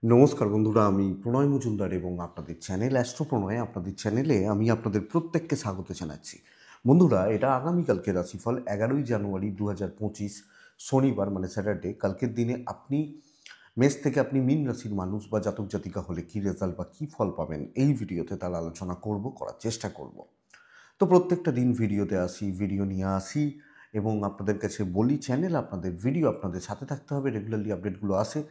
নমস্কার বন্ধুরা, আমি প্রণয় মজুমদার এবং আপনাদের চ্যানেল অ্যাস্ট্রো প্রণয়, আপনাদের চ্যানেলে আমি আপনাদের প্রত্যেককে স্বাগত জানাচ্ছি। বন্ধুরা, এটা আগামীকালকে রাশিফল 11ই জানুয়ারি 2025 শনিবার মানে স্যাটারডে। কালকের দিনে আপনি মেষ থেকে আপনি মীন রাশির মানুষ বা জাতক জাতিকা হলে কী রেজাল্ট বা কী ফল পাবেন এই ভিডিওতে তার আলোচনা করার চেষ্টা করব। তো প্রত্যেকটা দিন ভিডিওতে আসি, ভিডিও নিয়ে আসি এবং আপনাদের কাছে বলি চ্যানেল আপনাদের, ভিডিও আপনাদের সাথে থাকতে হবে, রেগুলারলি আপডেটগুলো আসে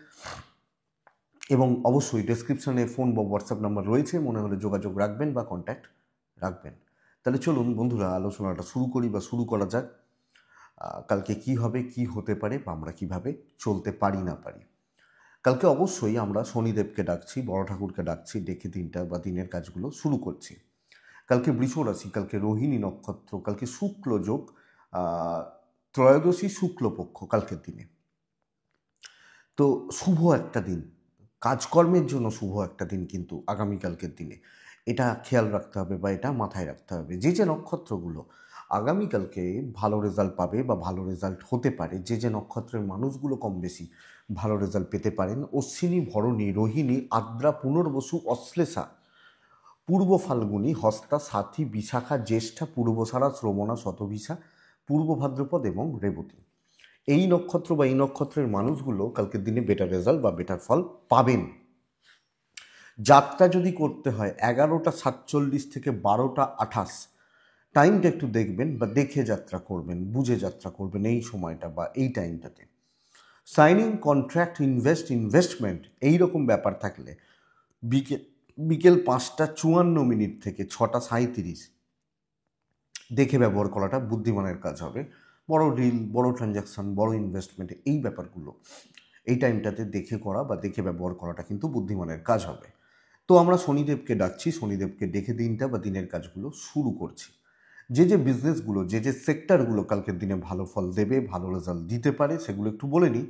এবং অবশ্যই ডেসক্রিপশনে ফোন বা হোয়াটসঅ্যাপ নাম্বার রয়েছে, মনে হলে যোগাযোগ রাখবেন বা কন্ট্যাক্ট রাখবেন। তাহলে চলুন বন্ধুরা, আলোচনাটা শুরু করা যাক। কালকে কি হবে, কি হতে পারে বা আমরা কিভাবে চলতে পারি না পারি। কালকে অবশ্যই আমরা শনিদেবকে ডাকছি, বড় ঠাকুরকে ডাকছি, ডেকে দিনটা বা দিনের কাজগুলো শুরু করছি। কালকে বৃষ রাশি, কালকে রোহিণী নক্ষত্র, কালকে শুক্ল যোগ, ত্রয়োদশী শুক্লপক্ষ কালকের দিনে। তো শুভ একটা দিন, কাজকর্মের জন্য শুভ একটা দিন কিন্তু আগামীকালকের দিনে, এটা খেয়াল রাখতে হবে বা এটা মাথায় রাখতে হবে। যে যে নক্ষত্রগুলো আগামীকালকে ভালো রেজাল্ট পাবে বা ভালো রেজাল্ট হতে পারে, যে যে নক্ষত্রের মানুষগুলো কম বেশি ভালো রেজাল্ট পেতে পারেন: অশ্বিনী, ভরণী, রোহিণী, আদ্রা, পুনর্বসু, অশ্লেষা, পূর্ব ফাল্গুনী, হস্তা, সাথী, বিশাখা, জ্যেষ্ঠা, পূর্বসারা, শ্রবণা, শতভিসা, পূর্ব ভাদ্রপদ এবং রেবতী। এই নক্ষত্র বা এই নক্ষত্রের মানুষগুলো কালকের দিনে বেটার রেজাল্ট বা বেটার ফল পাবেন। যাত্রা যদি করতে হয় 11টা 47 থেকে 12টা 28, টাইমটা একটু দেখবেন বা দেখে যাত্রা করবেন, বুঝে যাত্রা করবেন এই সময়টা বা এই টাইমটাতে। সাইনিং কন্ট্রাক্ট, ইনভেস্টমেন্ট এইরকম ব্যাপার থাকলে বিকেল বিকেল 5টা 54 থেকে 6টা 37 দেখে ব্যবহার করাটা বুদ্ধিমানের কাজ হবে। বড় ডিল, বড় ট্রানজ্যাকশন, বড় ইনভেস্টমেন্ট, এই ব্যাপারগুলো এই টাইমটাতে দেখে করা বা দেখে ব্যবহার করাটা কিন্তু বুদ্ধিমানের কাজ হবে। তো আমরা শনিদেবকে ডাকছি, শনিদেবকে ডেকে দিনটা বা দিনের কাজগুলো শুরু করছি। যে যে বিজনেসগুলো, যে যে সেক্টরগুলো কালকের দিনে ভালো ফল দেবে, ভালো রেজাল্ট দিতে পারে, সেগুলো একটু বলে নিই,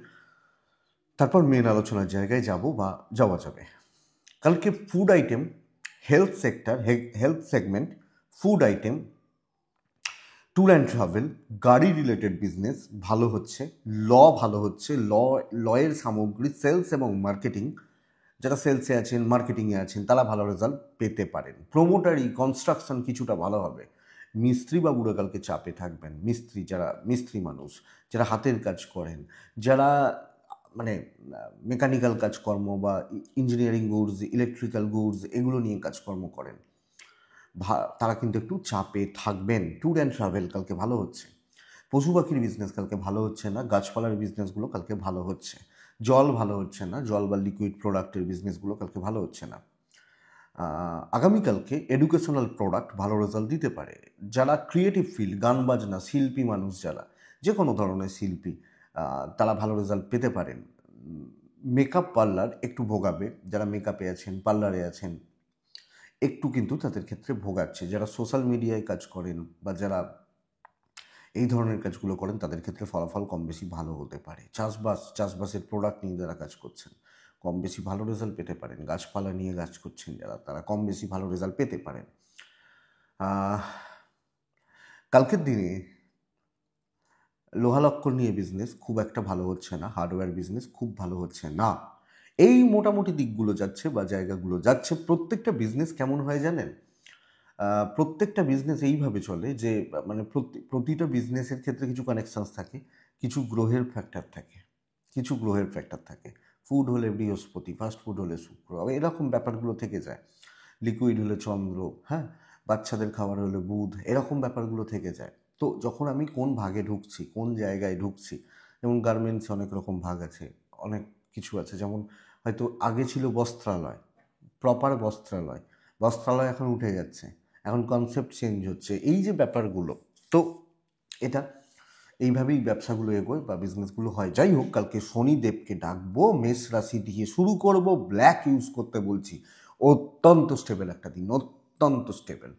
তারপর মেন আলোচনার জায়গায় যাব বা যাওয়া যাবে। কালকে food item, health sector, health segment, food item, tour and travel, গাড়ি রিলেটেড বিজনেস ভালো হচ্ছে, ভালো হচ্ছে, লয়ের সামগ্রী, সেলস এবং মার্কেটিং, যারা সেলসে আছেন, মার্কেটিংয়ে আছেন, তারা ভালো রেজাল্ট পেতে পারেন। প্রোমোটারি, কনস্ট্রাকশন কিছুটা ভালো হবে। মিস্ত্রি বাবুরা কালকে চাপে থাকবেন। যারা মিস্ত্রি মানুষ, যারা হাতের কাজ করেন, যারা মানে মেকানিক্যাল কাজকর্ম বা ইঞ্জিনিয়ারিং গুডস, ইলেকট্রিক্যাল গুডস এগুলো নিয়ে কাজকর্ম করেন, তারা কিন্তু একটু চাপে থাকবেন। ট্যুর অ্যান্ড ট্রাভেল কালকে ভালো হচ্ছে। পশু পাখির বিজনেস কালকে ভালো হচ্ছে না, গাছপালার বিজনেসগুলো কালকে ভালো হচ্ছে। জল ভালো হচ্ছে না, জল বা লিকুইড প্রোডাক্টের বিজনেসগুলো কালকে ভালো হচ্ছে না। আগামীকালকে এডুকেশনাল প্রোডাক্ট ভালো রেজাল্ট দিতে পারে। যারা ক্রিয়েটিভ ফিল্ড, গান বাজনা, শিল্পী মানুষ, যারা যে কোনো ধরনের শিল্পী, তারা ভালো রেজাল্ট পেতে পারেন। মেকআপ পার্লার একটু ভোগাবে, যারা মেকআপে আছেন, পার্লারে আছেন, একটু কিন্তু তাদের ক্ষেত্রে ভোগাচ্ছে। যারা সোশ্যাল মিডিয়ায় কাজ করেন বা যারা এই ধরনের কাজগুলো করেন, তাদের ক্ষেত্রে ফলাফল কম বেশি ভালো হতে পারে। চাষবাসের প্রোডাক্ট নিয়ে যারা কাজ করছেন, কম বেশি ভালো রেজাল্ট পেতে পারেন। গাছপালা নিয়ে কাজ করছেন যারা, তারা কম বেশি ভালো রেজাল্ট পেতে পারেন। কালকের দিনে লোহালক্কর নিয়ে বিজনেস খুব একটা ভালো হচ্ছে না, হার্ডওয়্যার বিজনেস খুব ভালো হচ্ছে না। এই মোটামুটি দিকগুলো যাচ্ছে বা জায়গাগুলো যাচ্ছে। প্রত্যেকটা বিজনেস কেমন হয় জানেন? প্রত্যেকটা বিজনেস এইভাবে চলে যে মানে প্রতিটা বিজনেসের ক্ষেত্রে কিছু কানেকশানস থাকে, কিছু গ্রহের ফ্যাক্টর থাকে, ফুড হলে বৃহস্পতি, ফাস্ট ফুড হলে শুক্র, এরকম ব্যাপারগুলো থেকে যায়। লিকুইড হলে চন্দ্র, হ্যাঁ, বাচ্চাদের খাবার হলে বুধ, এরকম ব্যাপারগুলো থেকে যায়। তো যখন আমি কোন ভাগে ঢুকছি, কোন জায়গায় ঢুকছি, যেমন গার্মেন্টসে অনেক রকম ভাগ আছে, অনেক কিছু আছে। যেমন হয়তো আগে ছিল বস্ত্রালয়, প্রপার বস্ত্রালয়, বস্ত্রালয় এখন উঠে যাচ্ছে, এখন কনসেপ্ট চেঞ্জ হচ্ছে, এই যে ব্যাপারগুলো। তো এটা এইভাবেই ব্যবসাগুলো এগোয় বা বিজনেসগুলো হয়। যাই হোক, কালকে শনিদেবকে ডাকবো, মেষ রাশি দিয়ে শুরু করব, ব্ল্যাক ইউজ করতে বলছি। অত্যন্ত স্টেবল একটা দিন, অত্যন্ত স্টেবল।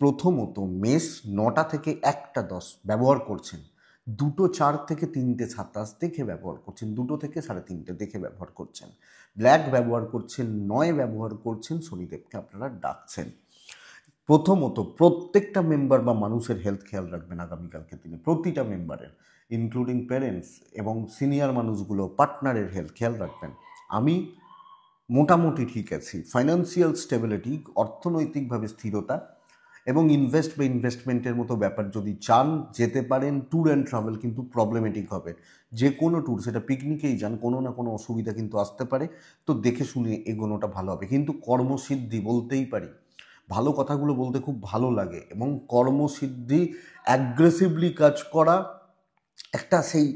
প্রথমত মেষ 9টা থেকে 1টা 10 ব্যবহার করছেন, 2টো 4 থেকে 3টে 27 দেখে ব্যবহার করছেন, 2টো থেকে 3:30 দেখে ব্যবহার করছেন, ব্ল্যাক ব্যবহার করছেন, 9 ব্যবহার করছেন, শনিদেবকে আপনারা ডাকছেন। প্রথমত প্রত্যেকটা মেম্বার বা মানুষের হেলথ খেয়াল রাখবেন আগামীকালকে দিনে, প্রতিটা মেম্বারের, ইনক্লুডিং প্যারেন্টস এবং সিনিয়র মানুষগুলো, পার্টনারের হেলথ খেয়াল রাখবেন। আমি মোটামুটি ঠিক আছি। ফাইন্যান্সিয়াল স্টেবিলিটি, অর্থনৈতিকভাবে স্থিরতা এবং ইনভেস্টমেন্টের মতো ব্যাপার যদি চান যেতে পারেন। ট্যুর অ্যান্ড ট্রাভেল কিন্তু প্রবলেমেটিক হবে। যে কোনো ট্যুর, সেটা পিকনিকেই যান, কোনো না কোনো অসুবিধা কিন্তু আসতে পারে। তো দেখে শুনে এগোনোটা ভালো হবে। কিন্তু কর্মসিদ্ধি বলতেই পারি, ভালো কথাগুলো বলতে খুব ভালো লাগে এবং কর্মসিদ্ধি, অ্যাগ্রেসিভলি কাজ করা, একটা সেই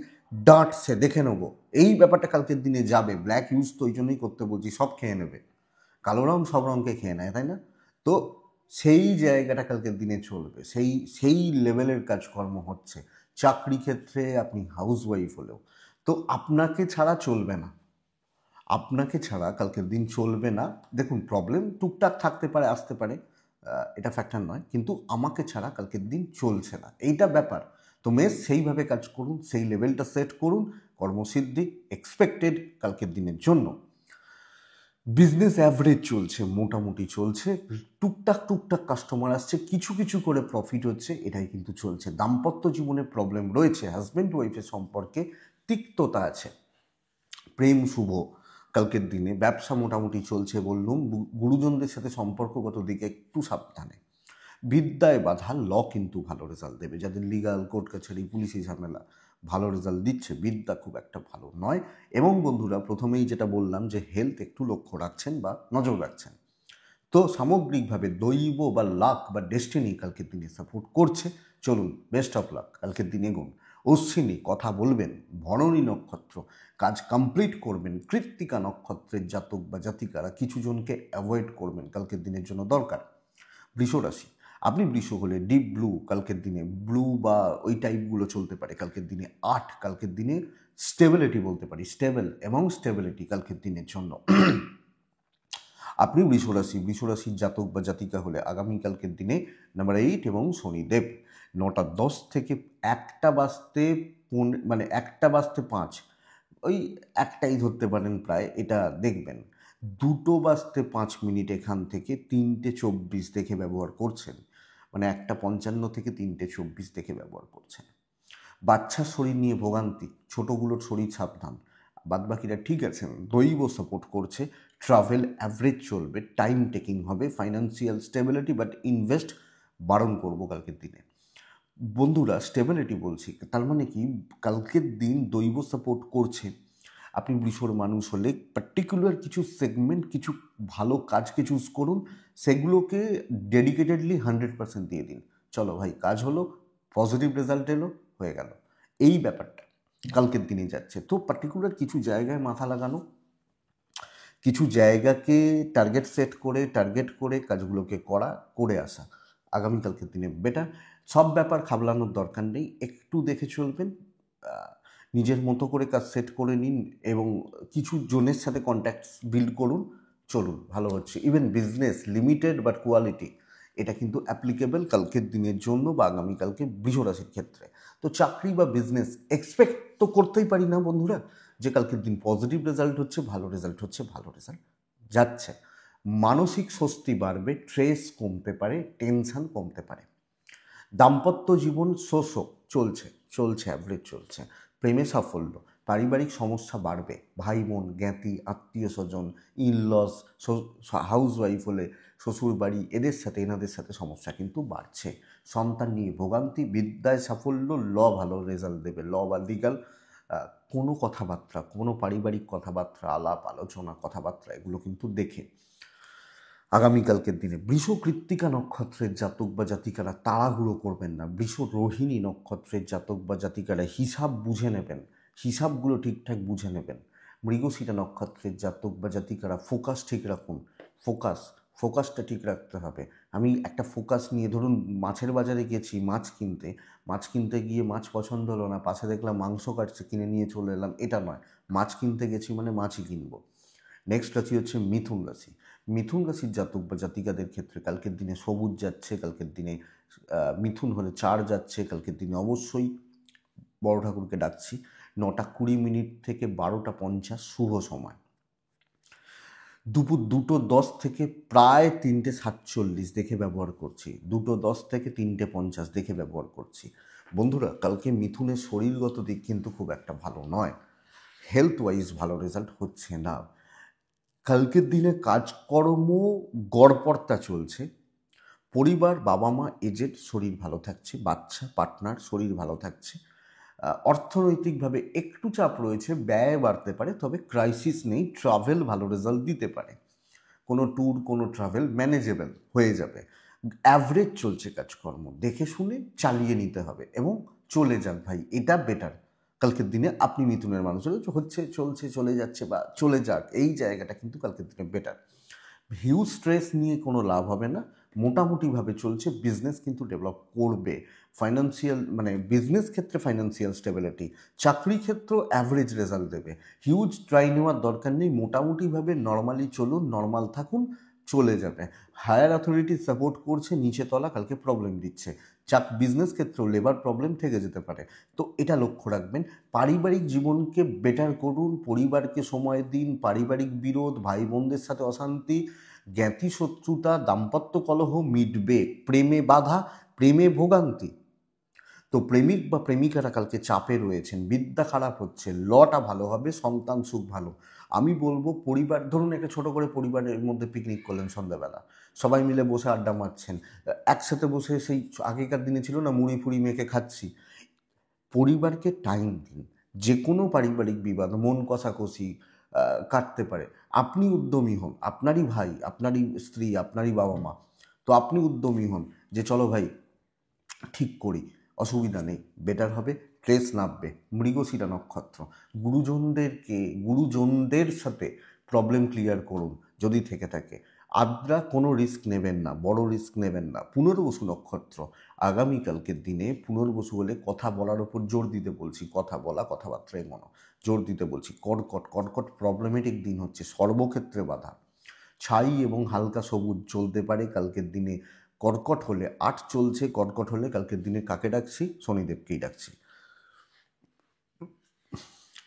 ডাঁটছে দেখে নেবো, এই ব্যাপারটা কালকের দিনে যাবে। ব্ল্যাক ইউজ তো ওই জন্যই করতে বলছি, সব খেয়ে নেবে, কালো রং সব রঙকে খেয়ে নেয়, তাই না? তো সেই জায়গাটা কালকের দিনে চলবে, সেই সেই লেভেলের কাজকর্ম হচ্ছে। চাকরি ক্ষেত্রে আপনি হাউস ওয়াইফ হলেও তো আপনাকে ছাড়া চলবে না, আপনাকে ছাড়া কালকের দিন চলবে না। দেখুন, প্রবলেম টুকটাক থাকতে পারে, আসতে পারে, এটা ফ্যাক্টর নয়, কিন্তু আমাকে ছাড়া কালকের দিন চলছে না, এইটা ব্যাপার। তো মেস সেইভাবে কাজ করুন, সেই লেভেলটা সেট করুন, কর্মসিদ্ধি এক্সপেক্টেড কালকের দিনের জন্য। বিজনেস অ্যাভারেজ চলছে, মোটামুটি চলছে, টুকটাক টুকটাক কাস্টমার আসছে, কিছু কিছু করে প্রফিট হচ্ছে, এটাই কিন্তু চলছে। দাম্পত্য জীবনে প্রবলেম রয়েছে, হাজব্যান্ড ওয়াইফের সম্পর্কে তিক্ততা আছে, প্রেম শুভ কালকের দিনে। ব্যবসা মোটামুটি চলছে বললুম। গুরুজনদের সাথে সম্পর্কগত দিকে একটু সাবধানে। বিদ্যায় বাধা, ল কিন্তু ভালো রেজাল্ট দেবে। যাদের লিগাল, কোর্ট কাছারি, পুলিশি ঝামেলা ভালো রেজাল্ট দিচ্ছে, বিদ্যা খুব একটা ভালো নয়। এবং বন্ধুরা, প্রথমেই যেটা বললাম যে হেলথ একটু লক্ষ্য রাখছেন বা নজর রাখছেন। তো সামগ্রিকভাবে দৈব বা লাক বা ডেস্টিনি কালকের দিনে সাপোর্ট করছে। চলুন, বেস্ট অফ লাক, কালকের দিনে গুণ। অশ্বিনী কথা বলবেন, ভরণী নক্ষত্র কাজ কমপ্লিট করবেন, কৃত্তিকা নক্ষত্রের জাতক বা জাতিকারা কিছু জনকে অ্যাভয়েড করবেন, কালকের দিনের জন্য দরকার। বৃষ রাশি, আপনি বৃষ হলে ডিপ ব্লু কালকের দিনে, ব্লু বা ওই টাইপগুলো চলতে পারে কালকের দিনে। 8 কালকের দিনে স্টেবিলিটি বলতে পারি, স্টেবল এবং স্টেবিলিটি কালকের দিনের জন্য। আপনি বৃষরাশির জাতক বা জাতিকা হলে আগামীকালকের দিনে নাম্বার 8 এবং শনিদেব 9টা 10 থেকে 1টা বাজতে মানে 1টা বাজতে 5, ওই একটাই ধরতে পারেন প্রায়, এটা দেখবেন। 2টো বাজতে 5 মিনিট এখান থেকে 3টে 24 দেখে ব্যবহার করছেন, মানে 1টা 55 থেকে 3টে 24 দেখে ব্যবহার করছেন। বাচ্চার শরীর নিয়ে ভোগান্তি, ছোটোগুলোর শরীর সাবধান, বাদবাকিরা ঠিক আছেন। দৈব সাপোর্ট করছে, ট্রাভেল অ্যাভারেজ চলবে, টাইম টেকিং হবে, ফাইন্যান্সিয়াল স্টেবিলিটি বাট ইনভেস্ট বারণ করবো কালকের দিনে। বন্ধুরা, স্টেবিলিটি বলছি, তার মানে কি কালকের দিন দৈব সাপোর্ট করছে। আপনি বৃষর মানুষ হলে পার্টিকুলার কিছু সেগমেন্ট, কিছু ভালো কাজকে চুজ করুন, সেগুলোকে ডেডিকেটেডলি 100% দিয়ে দিন। চলো ভাই, কাজ হলো, পজিটিভ রেজাল্ট এলো, হয়ে গেল, এই ব্যাপারটা কালকের দিনে যাচ্ছে। তো পার্টিকুলার কিছু জায়গায় মাথা লাগানো, কিছু জায়গাকে টার্গেট করে কাজগুলোকে করে আসা আগামীকালকের দিনে বেটার। সব ব্যাপার খাবলানোর দরকার নেই, একটু দেখে চলবেন, নিজের মতো করে কাজ সেট করে নিন এবং কিছু জনের সাথে কন্ট্যাক্টস বিল্ড করুন। চলুন, ভালো হচ্ছে। Even business limited but quality, এটা কিন্তু অ্যাপ্লিকেবল কালকের দিনের জন্য বা আগামীকালকে বৃষ রাশির ক্ষেত্রে। তো চাকরি বা বিজনেস এক্সপেক্ট তো করতেই পারি না বন্ধুরা, যে কালকের দিন পজিটিভ রেজাল্ট হচ্ছে, ভালো রেজাল্ট হচ্ছে, ভালো রেজাল্ট যাচ্ছে। মানসিক স্বস্তি বাড়বে, স্ট্রেস কমতে পারে, টেনশন কমতে পারে। দাম্পত্য জীবন চলছে, অ্যাভারেজ চলছে। প্রেমে সাফল্য, পারিবারিক সমস্যা বাড়বে, ভাই বোন, জ্ঞাতি, আত্মীয় স্বজন, ইনলস, হাউস ওয়াইফ হলে শ্বশুর বাড়ি, এনাদের সাথে সমস্যা কিন্তু বাড়ছে। সন্তান নিয়ে ভোগান্তি, বিদ্যায় সাফল্য, ভালো রেজাল্ট দেবে, বা লিগাল কোনো কথাবার্তা, কোনো পারিবারিক কথাবার্তা, আলাপ আলোচনা, কথাবার্তা, এগুলো কিন্তু দেখে আগামীকালকের দিনে। বৃষ কৃত্তিকা নক্ষত্রের জাতক বা জাতিকারা তাড়াহুড়ো করবেন না। বৃষ রোহিণী নক্ষত্রের জাতক বা জাতিকারা হিসাব বুঝে নেবেন, হিসাবগুলো ঠিকঠাক বুঝে নেবেন। মৃগশিরা নক্ষত্রের জাতক বা জাতিকারা ফোকাস ঠিক রাখুন, ফোকাসটা ঠিক রাখতে হবে। আমি একটা ফোকাস নিয়ে, ধরুন মাছের বাজারে গেছি মাছ কিনতে গিয়ে মাছ পছন্দ হলো না, পাশে দেখলাম মাংস কাটছে, কিনে নিয়ে চলে এলাম, এটা নয়। মাছ কিনতে গেছি মানে মাছই কিনবো। নেক্সট রাশি হচ্ছে মিথুন রাশি। মিথুন রাশির জাতক বা জাতিকাদের ক্ষেত্রে কালকের দিনে সবুজ যাচ্ছে, কালকের দিনে মিথুন হলে 4 যাচ্ছে, কালকের দিনে অবশ্যই বড় ঠাকুরকে ডাকছি। 9টা 20 থেকে 12টা 50 শুভ সময়। দুপুর 2টো 10 থেকে প্রায় 3টে 47 দেখে ব্যবহার করছি, 2টো 10 থেকে 3টে 50 দেখে ব্যবহার করছি। বন্ধুরা, কালকে মিথুনের শরীরগত দিক কিন্তু খুব একটা ভালো নয়, হেলথ ওয়াইজ ভালো রেজাল্ট হচ্ছে না। কালকের দিনে কাজকর্ম গড়পড়তা চলছে, পরিবার, বাবা মা, এজেড শরীর ভালো থাকছে, বাচ্চা পার্টনার শরীর ভালো থাকছে, অর্থনৈতিকভাবে একটু চাপ রয়েছে, ব্যয় বাড়তে পারে, তবে ক্রাইসিস নেই, ট্রাভেল ভালো রেজাল্ট দিতে পারে, কোনো ট্যুর কোনো ট্রাভেল ম্যানেজেবল হয়ে যাবে। অ্যাভারেজ চলছে কাজকর্ম, দেখে শুনে চালিয়ে নিতে হবে এবং চলে যাক ভাই, এটা বেটার। কালকের দিনে আপনি মিথুনের মানুষ হচ্ছে, চলছে, চলে যাচ্ছে বা চলে যাক, এই জায়গাটা কিন্তু কালকের দিনে বেটার। হিউজ স্ট্রেস নিয়ে কোনো লাভ হবে না, মোটামুটিভাবে চলছে। বিজনেস কিন্তু ডেভেলপ করবে, ফাইন্যান্সিয়াল মানে বিজনেস ক্ষেত্রে ফাইন্যান্সিয়াল স্টেবিলিটি, চাকরি ক্ষেত্রেও অ্যাভারেজ রেজাল্ট দেবে। হিউজ ট্রাই নেওয়ার দরকার নেই, মোটামুটিভাবে নর্মালি চলুন, নর্মাল থাকুন, চলে যাবে। হায়ার অথরিটি সাপোর্ট করছে, নিচে তলা কালকে প্রবলেম দিচ্ছে। বিজনেস ক্ষেত্রেও লেবার প্রবলেম থেকে যেতে পারে, তো এটা লক্ষ্য রাখবেন। পারিবারিক জীবনকে বেটার করুন, পরিবারকে সময় দিন, পারিবারিক বিরোধ, ভাই বোনদের সাথে অশান্তি, জ্ঞাতি শত্রুতা, দাম্পত্য কলহ মিটবে, প্রেমে বাধা, প্রেমে ভোগান্তি। তো প্রেমিক বা প্রেমিকারা কালকে চাপে রয়েছেন, বিদ্যা খারাপ হচ্ছে, লটা ভালো হবে, সন্তান সুখ ভালো। আমি বলবো পরিবার, ধরুন একটা ছোট করে পরিবারের মধ্যে পিকনিক করলেন সন্ধ্যাবেলা, সবাই মিলে বসে আড্ডা মারছেন, একসাথে বসে সেই আগেকার দিনে ছিল না মুড়ি ফুড়ি মেখে খাচ্ছি। পরিবারকে টাইম দিন, যে কোনো পারিবারিক বিবাদ, মন কষাকষি কাটতে পারে। আপনি উদ্যমী হন, আপনারই ভাই, আপনারই স্ত্রী, আপনারই বাবা মা, তো আপনি উদ্যমী হন যে চলো ভাই ঠিক করি, অসুবিধা নেই, বেটার হবে, ট্রেস নামবে। মৃগশিরা নক্ষত্র, গুরুজনদের সাথে প্রবলেম ক্লিয়ার করুন যদি থেকে থাকে। আদ্রা, কোনো রিস্ক নেবেন না, বড় রিস্ক নেবেন না। পুনর্বসু নক্ষত্র, আগামীকালকের দিনে পুনর্বসু হলে কথা বলার ওপর জোর দিতে বলছি, কথা বলা, কথাবার্তায় জোর দিতে বলছি। কর্কট প্রবলেমেটিক দিন হচ্ছে, সর্বক্ষেত্রে বাধা। ছাই এবং হালকা সবুজ চলতে পারে কালকের দিনে। কর্কট হলে 8 চলছে, কর্কট হলে কালকের দিনে কাকে ডাকছি? শনিদেবকেই ডাকছি।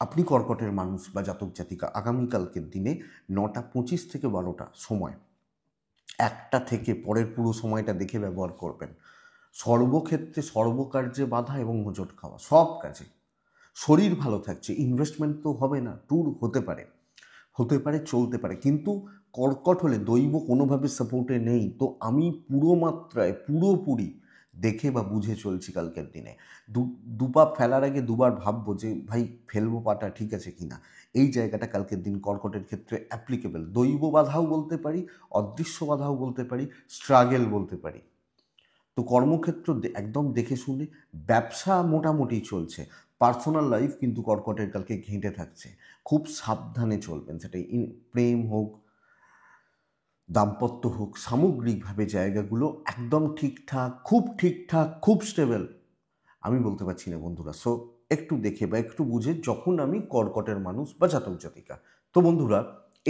আপনি কর্কটের মানুষ বা জাতক জাতিকা, আগামীকালকের দিনে 9টা 25 থেকে 12টা সময়, 1টা থেকে পরের পুরো সময়টা দেখে ব্যবহার করবেন। সর্বক্ষেত্রে সর্বকার্যে বাধা এবং হোঁচট খাওয়া, সব কাজে। শরীর ভালো থাকছে, ইনভেস্টমেন্ট তো হবে না, ট্যুর হতে পারে, চলতে পারে, কিন্তু কর্কট হলে দৈব কোনোভাবে সাপোর্টে নেই। তো আমি পুরো মাত্রায় পুরোপুরি দেখে বা বুঝে চলছি কালকের দিনে। দুপা ফেলার আগে দুবার ভাববো যে ভাই ফেলবো পাটা ঠিক আছে কিনা। এই জায়গাটা কালকের দিন কর্কটের ক্ষেত্রে অ্যাপ্লিকেবল। দৈব বাধাও বলতে পারি, অদৃশ্য বাধাও বলতে পারি, স্ট্রাগেল বলতে পারি। তো কর্মক্ষেত্র একদম দেখে শুনে, ব্যবসা মোটামুটি চলছে। পার্সোনাল লাইফ কিন্তু কর্কটের কালকে ঘেঁটে থাকছে, খুব সাবধানে চলবেন। সেটা প্রেম হোক, দাম্পত্য হোক, সামগ্রিকভাবে জায়গাগুলো একদম ঠিকঠাক, খুব স্টেবল আমি বলতে পারছি না বন্ধুরা। সো একটু দেখে বা একটু বুঝে, যখন আমি কর্কটের মানুষ বা জাতক জাতিকা, তো বন্ধুরা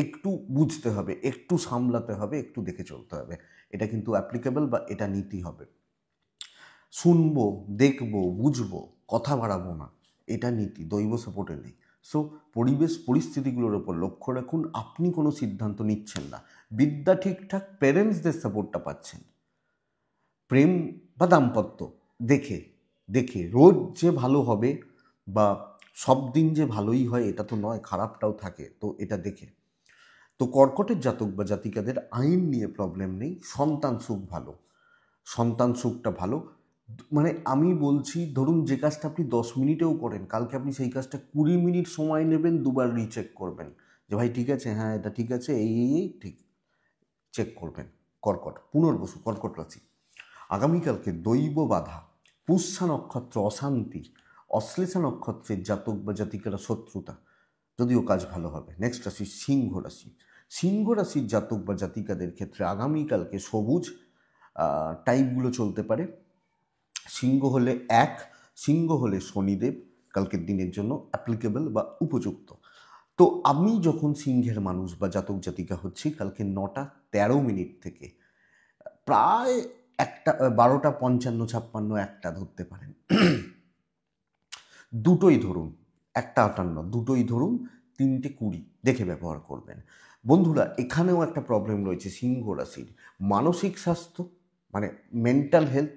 একটু বুঝতে হবে, একটু সামলাতে হবে, একটু দেখে চলতে হবে। এটা কিন্তু অ্যাপ্লিকেবল বা এটা নীতি হবে। শুনবো, দেখবো, বুঝবো, কথা বাড়াবো না, এটা নীতি, দৈব সাপোর্টে নেই। সো পরিবেশ পরিস্থিতিগুলোর ওপর লক্ষ্য রাখুন, আপনি কোনো সিদ্ধান্ত নিচ্ছেন না, বিদ্যা ঠিকঠাক, প্যারেন্টসদের সাপোর্টটা পাচ্ছেন। প্রেম বা দাম্পত্য দেখে দেখে, রোজ যে ভালো হবে বা সব দিন যে ভালোই হয় এটা তো নয়, খারাপটাও থাকে, তো এটা দেখে। তো কর্কটের জাতক বা জাতিকাদের আইন নিয়ে প্রবলেম নেই, সন্তান সুখ ভালো, সন্তান সুখটা ভালো। মানে আমি বলছি, ধরুন যে কাজটা আপনি 10 মিনিটেও করেন, কালকে আপনি সেই কাজটা 20 মিনিট সময় নেবেন, দুবার রিচেক করবেন যে ভাই ঠিক আছে, হ্যাঁ এটা ঠিক আছে, এই ঠিক চেক করবেন। কর্কট, পুনর্বসু, কর্কট রাশি, আগামীকালকে দৈব বাধা, পুষ্যা নক্ষত্র অশান্তি, অশ্লেষা নক্ষত্রের জাতক বা জাতিকারা শত্রুতা, যদিও কাজ ভালো হবে। নেক্সট রাশি সিংহ রাশি, সিংহ রাশির জাতক বা জাতিকাদের ক্ষেত্রে আগামীকালকে সবুজ টাইপগুলো চলতে পারে। সিংহ হলে সিংহ হলে শনিদেব কালকের দিনের জন্য অ্যাপ্লিকেবল বা উপযুক্ত। তো আমি যখন সিংহের মানুষ বা জাতক জাতিকা হচ্ছি, কালকে 9টা 13 মিনিট থেকে প্রায় 12টা 55 56 একটা ধরতে পারেন, দুটোই ধরুন, 1টা 58 দুটোই ধরুন, 3টে 20 দেখে ব্যবহার করবেন। বন্ধুরা এখানেও একটা প্রবলেম রয়েছে সিংহ রাশির, মানসিক স্বাস্থ্য মানে মেন্টাল হেলথ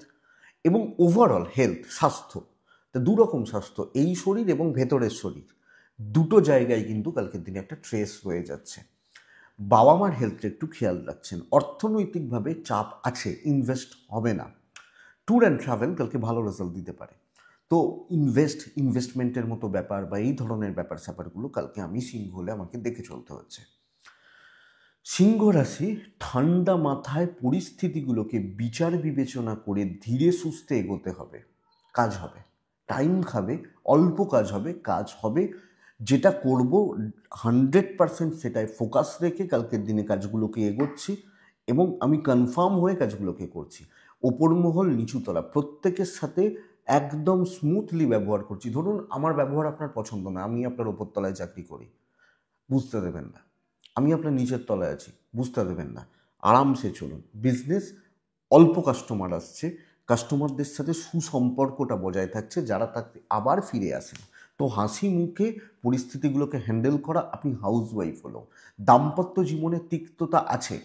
এবং ওভারঅল হেলথ, স্বাস্থ্য। তা দুরকম স্বাস্থ্য, এই শরীর এবং ভেতরের শরীর, দুটো জায়গায় কিন্তু কালকের দিনে একটা ট্রেস রয়ে যাচ্ছে। বাবা মার হেলথটা একটু খেয়াল রাখছেন। অর্থনৈতিকভাবে চাপ আছে, ইনভেস্ট হবে না। ট্যুর অ্যান্ড ট্রাভেল কালকে ভালো রেজাল্ট দিতে পারে। তো ইনভেস্টমেন্টের মতো ব্যাপার বা এই ধরনের ব্যাপার স্যাপারগুলো কালকে আমি সিংহ হলে আমাকে দেখে চলতে হচ্ছে। সিংহ রাশি ঠান্ডা মাথায় পরিস্থিতিগুলোকে বিচার বিবেচনা করে ধীরে সুস্থে এগোতে হবে। কাজ হবে, টাইম খাবে, অল্প কাজ হবে, কাজ হবে। যেটা করব 100% সেটাই ফোকাস রেখে কালকের দিনে কাজগুলোকে এগোচ্ছি এবং আমি কনফার্ম হয়ে কাজগুলোকে করছি। ওপর মহল নিচুতলা প্রত্যেকের সাথে একদম স্মুথলি ব্যবহার করছি। ধরুন আমার ব্যবহার আপনার পছন্দ না, আমি আপনার ওপরতলায় চাকরি করি, বুঝতে দেবেন না। আমি আপনার নিচের তলায় আছি, বুঝতে দেবেন না। আরামসে চলুন। বিজনেস অল্প কাস্টমার আসছে, কাস্টমারদের সাথে সুসম্পর্কটা বজায় থাকছে, যারা তাকে আবার ফিরে আসেন। তো হাসি মুখে পরিস্থিতিগুলোকে হ্যান্ডেল করা। আপনি হাউসওয়াইফ হলো, দাম্পত্য জীবনে তিক্ততা আছে।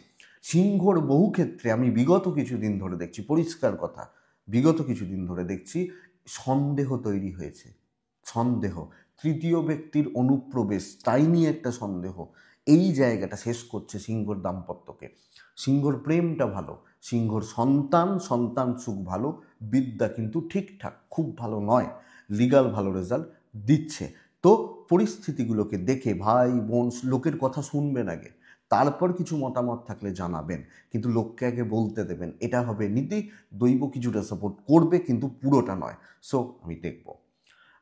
সিংহর বহু ক্ষেত্রে আমি বিগত কিছুদিন ধরে দেখছি, পরিষ্কার কথা, বিগত কিছুদিন ধরে দেখছি সন্দেহ তৈরি হয়েছে। সন্দেহ, তৃতীয় ব্যক্তির অনুপ্রবেশ, তাই নিয়ে একটা সন্দেহ, এই জায়গাটা শেষ করছে সিংহর দাম্পত্যকে। সিংহর প্রেমটা ভালো, সিংহর সন্তান সুখ ভালো, বিদ্যা কিন্তু ঠিকঠাক, খুব ভালো নয়, লিগাল ভালো রেজাল্ট দিচ্ছে। তো পরিস্থিতিগুলোকে দেখে ভাই বোন লোকের কথা শুনবেন আগে, তারপর কিছু মতামত থাকলে জানাবেন, কিন্তু লোককে আগে বলতে দেবেন। এটা হবে নীতি। দৈব কিছুটা সাপোর্ট করবে কিন্তু পুরোটা নয়। সো আমি দেখব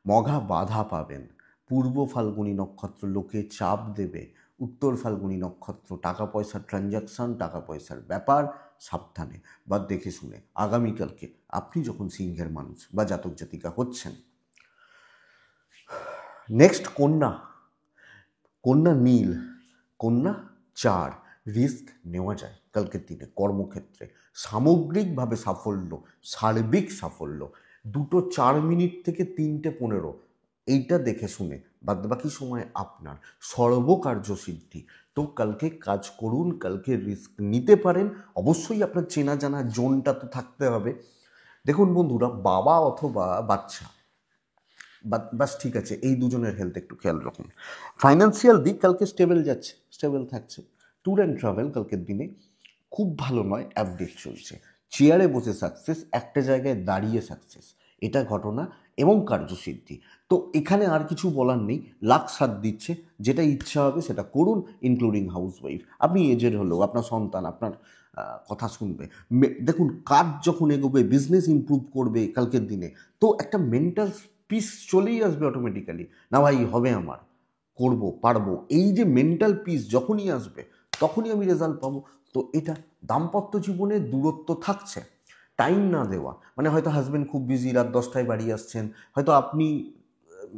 মঘা বাধা পাবেন। পূর্ব ফাল্গুনী নক্ষত্র লোকে চাপ দেবে। উত্তর ফাল্গুনী নক্ষত্র টাকা পয়সার ট্রানজাকশান, টাকা পয়সার ব্যাপার, সাবধানে বা দেখে শুনে। আগামীকালকে আপনি যখন সিংহের মানুষ বা জাতক জাতিকা হচ্ছেন। নেক্সট কন্যা, কন্যা নীল, কন্যা 4, রিস্ক নেওয়া যায় কালকের দিনে কর্মক্ষেত্রে। সামগ্রিকভাবে সাফল্য, সার্বিক সাফল্য। 2:04 থেকে 3:15, এইটা দেখে শুনে বাদবাকি সময় আপনার সর্বকার্যসিদ্ধি। তো কালকে কাজ করুন, কালকে রিস্ক নিতে পারেন। অবশ্যই আপনার চেনা জানা জোনটা তো থাকতে হবে। দেখুন বন্ধুরা, বাবা অথবা বাচ্চা বাস ঠিক আছে, এই দুজনের হেলথ একটু খেয়াল রাখুন। ফাইন্যান্সিয়াল দিক কালকে স্টেবল যাচ্ছে, স্টেবল থাকছে। ট্যুর অ্যান্ড ট্রাভেল কালকের দিনে খুব ভালো নয়, অ্যাভারেজ চলছে। চেয়ারে বসে সাকসেস, একটা জায়গায় দাঁড়িয়ে সাকসেস, এটা ঘটনা এবং কার্যসিদ্ধি। তো এখানে আর কিছু বলার নেই, লাখ সাথ দিচ্ছে। যেটা ইচ্ছা হবে সেটা করুন, ইনক্লুডিং হাউসওয়াইফ। আপনি এজেড হলেও আপনার সন্তান আপনার কথা শুনবে। দেখুন কাজ যখন এগোবে, বিজনেস ইমপ্রুভ করবে কালকের দিনে, তো একটা মেন্টাল পিস চলেই আসবে অটোমেটিক্যালি। না ভাই হবে আমার, করব, পারবো, এই যে মেন্টাল পিস যখনই আসবে তখনই আমি রেজাল্ট পাবো। তো এটা দাম্পত্য জীবনে দূরত্ব থাকছে, টাইম না দেওয়া, মানে হয়তো হাজব্যান্ড খুব বিজি, রাত 10টায় বাড়ি আসছেন, হয়তো আপনি